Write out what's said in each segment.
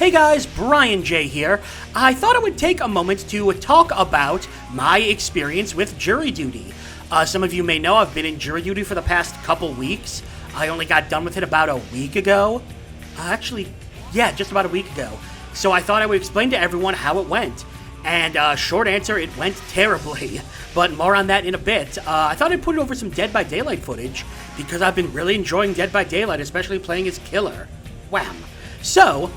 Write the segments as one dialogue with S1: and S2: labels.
S1: Hey guys, BrianJ here. I thought I would take a moment to talk about my experience with jury duty. Some of you may know I've been in jury duty for the past couple weeks. I only got done with it about a week ago. Just about a week ago. So I thought I would explain to everyone how it went. And short answer, it went terribly. But more on that in a bit. I thought I'd put it over some Dead by Daylight footage, because I've been really enjoying Dead by Daylight, especially playing as Killer. Wham. So,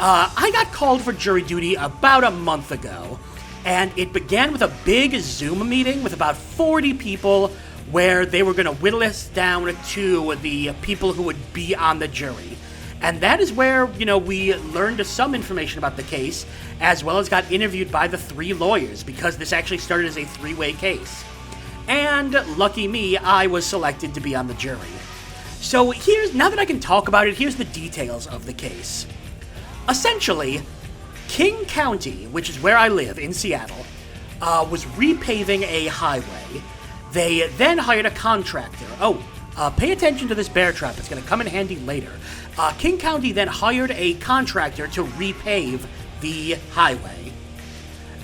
S1: I got called for jury duty about a month ago, and it began with a big Zoom meeting with about 40 people where they were going to whittle us down to the people who would be on the jury. And that is where, we learned some information about the case, as well as got interviewed by the 3 lawyers, because this actually started as a 3-way case. And lucky me, I was selected to be on the jury. So now that I can talk about it, here's the details of the case. Essentially, King County, which is where I live in Seattle, was repaving a highway. They then hired a contractor. Pay attention to this bear trap. It's going to come in handy later. King County then hired a contractor to repave the highway.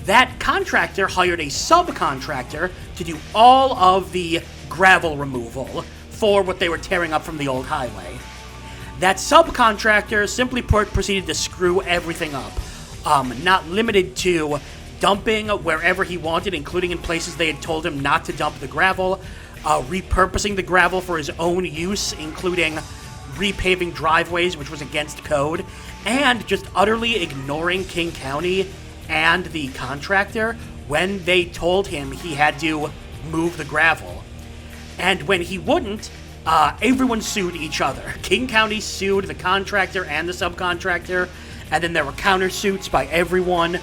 S1: That contractor hired a subcontractor to do all of the gravel removal for what they were tearing up from the old highway. That subcontractor, simply put, proceeded to screw everything up. Not limited to dumping wherever he wanted, including in places they had told him not to dump the gravel, repurposing the gravel for his own use, including repaving driveways, which was against code, and just utterly ignoring King County and the contractor when they told him he had to move the gravel. And when he wouldn't, everyone sued each other. King County sued the contractor and the subcontractor, and then there were countersuits by everyone.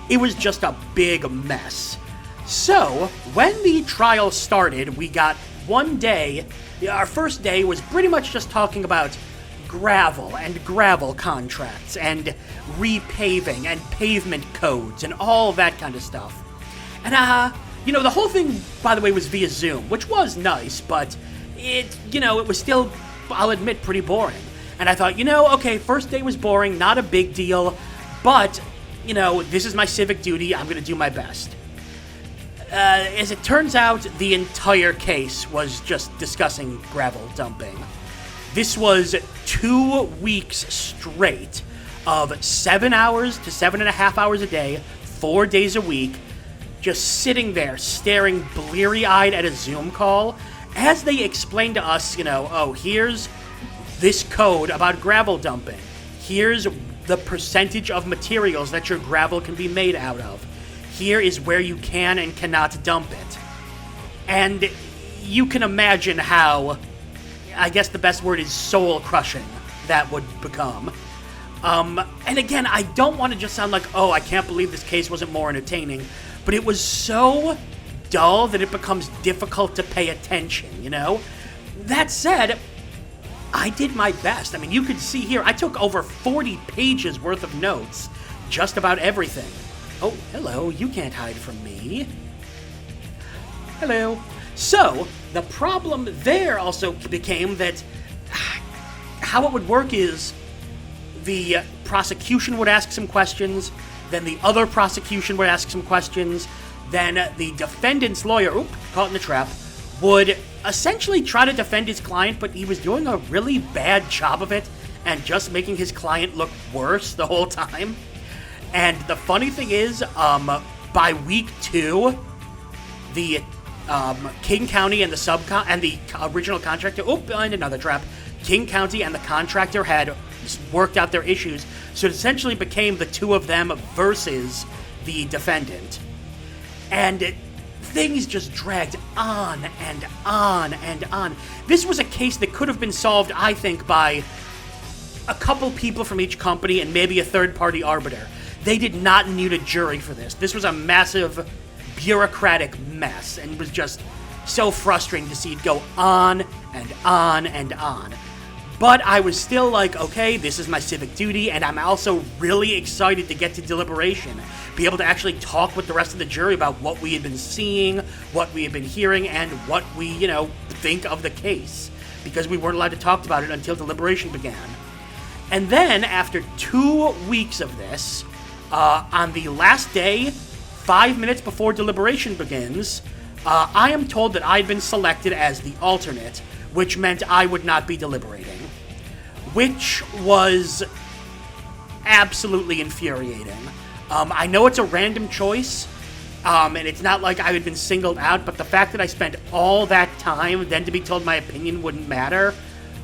S1: It was just a big mess. So, when the trial started, we got one day. Our first day was pretty much just talking about gravel and gravel contracts and repaving and pavement codes and all that kind of stuff. And, the whole thing, by the way, was via Zoom, which was nice, but it was still, I'll admit, pretty boring. And I thought, okay, first day was boring, not a big deal, but, this is my civic duty, I'm going to do my best. As it turns out, the entire case was just discussing gravel dumping. This was 2 weeks straight of 7 hours to 7.5 hours a day, 4 days a week, just sitting there staring bleary-eyed at a Zoom call as they explained to us, here's this code about gravel dumping. Here's the percentage of materials that your gravel can be made out of. Here is where you can and cannot dump it. And you can imagine how, I guess the best word is soul-crushing, that would become. And again, I don't want to just sound like, I can't believe this case wasn't more entertaining, but it was so dull that it becomes difficult to pay attention, That said, I did my best. I mean, you could see here, I took over 40 pages worth of notes, just about everything. Oh, hello, you can't hide from me. Hello. So, the problem there also became that how it would work is the prosecution would ask some questions, then the other prosecution would ask some questions, then the defendant's lawyer, caught in the trap, would essentially try to defend his client, but he was doing a really bad job of it and just making his client look worse the whole time. And the funny thing is, by week 2, the King County and the original contractor, and another trap, King County and the contractor had worked out their issues, so it essentially became the 2 of them versus the defendant. And things just dragged on and on and on. This was a case that could have been solved, I think, by a couple people from each company and maybe a third-party arbiter. They did not need a jury for this. This was a massive bureaucratic mess, and it was just so frustrating to see it go on and on and on. But I was still like, okay, this is my civic duty, and I'm also really excited to get to deliberation, be able to actually talk with the rest of the jury about what we had been seeing, what we had been hearing, and what we, think of the case, because we weren't allowed to talk about it until deliberation began. And then, after 2 weeks of this, on the last day, 5 minutes before deliberation begins, I am told that I'd been selected as the alternate, which meant I would not be deliberating. Which was absolutely infuriating. I know it's a random choice, and it's not like I had been singled out, but the fact that I spent all that time then to be told my opinion wouldn't matter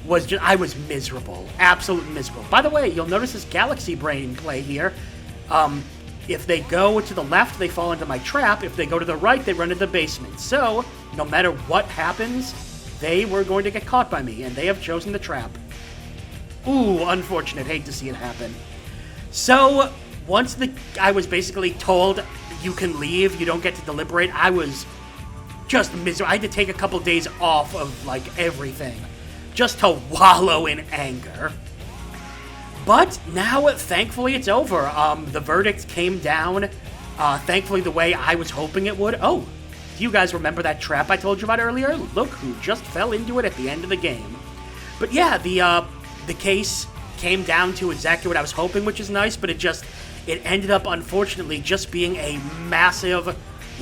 S1: was just, I was miserable. Absolutely miserable. By the way, you'll notice this galaxy brain play here. If they go to the left, they fall into my trap. If they go to the right, they run into the basement. So, no matter what happens, they were going to get caught by me, and they have chosen the trap. Ooh, unfortunate. Hate to see it happen. So, once I was basically told, you can leave, you don't get to deliberate, I was just miserable. I had to take a couple days off of, like, everything, just to wallow in anger. But now, thankfully, it's over. The verdict came down, thankfully, the way I was hoping it would. Oh, do you guys remember that trap I told you about earlier? Look who just fell into it at the end of the game. But yeah, the case came down to exactly what I was hoping, which is nice, but it ended up, unfortunately, just being a massive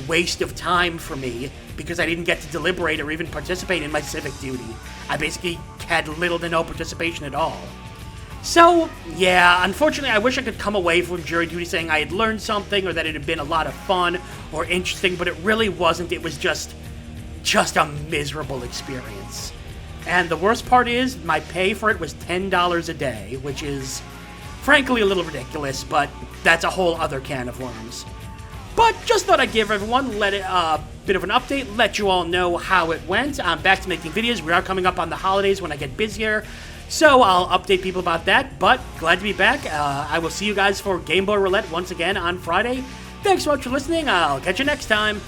S1: waste of time for me because I didn't get to deliberate or even participate in my civic duty. I basically had little to no participation at all. So, yeah, unfortunately, I wish I could come away from jury duty saying I had learned something or that it had been a lot of fun or interesting, but it really wasn't. It was just a miserable experience. And the worst part is, my pay for it was $10 a day, which is, frankly, a little ridiculous, but that's a whole other can of worms. But just thought I'd give everyone a bit of an update, let you all know how it went. I'm back to making videos. We are coming up on the holidays when I get busier, so I'll update people about that, but glad to be back. I will see you guys for Game Boy Roulette once again on Friday. Thanks so much for listening. I'll catch you next time.